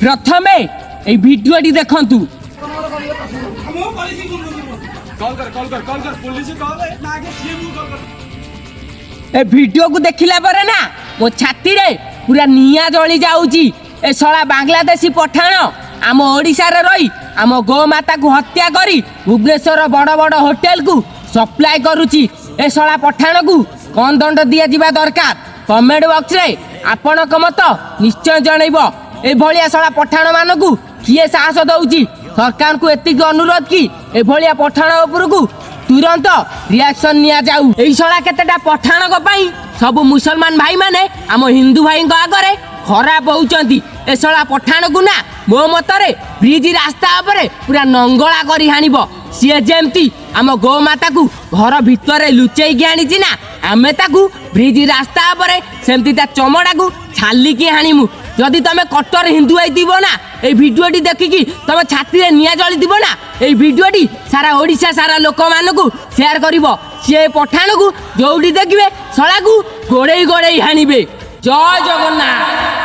प्रथमे ए भिडियोटी देखंतु। ए वीडियो को देखिला पर ना मो छाती रे पूरा निया जली जाउची। ए सला बांग्लादेशी पठाण आम ओडिशा रे रही आम गो माता को हत्या करी भुवनेश्वर बड़ बड़ होटेल को सप्लाई करूची। ए सला पठाण को कौन दंड दिया जिबा दरकार कमेंट बॉक्स रे आपण को मत निश्चय जनइबो। ए भलिया सला पठाण मानकू किए साहस दउची। सरकार को एतिक अनुरोध की ए भलिया पठाण ऊपर को तुरंत रिएक्शन निया जाऊ। एई सला केतेटा पठाण को पई सब मुसलमान भाई माने आम हिंदू भाई को आगरे खराब होउचंती। ए सला पठाण को ना मो मतरे ब्रिज रास्ता उपरे पूरा नंगला करी हानिबो। सीए जेमती आम गो माता को घर भितर लुचेई के आनी ना आमे ताकू ब्रिज रास्ता उपरे सेमती ता चमड़ा को छाली के हानिमु। जदि तमे कट्टर हिंदू आइथिबो ना ए भिडियोटी देखिकी तमे छाती रे निया जली दिबो ना ए भिडियोटी सारा ओडिशा सारा लोक मानकू शेयर करिवो। से पठाण को जोडी देखिबे सळा को गोड़ेई गोड़ेई हानिबे। जय जगन्नाथ।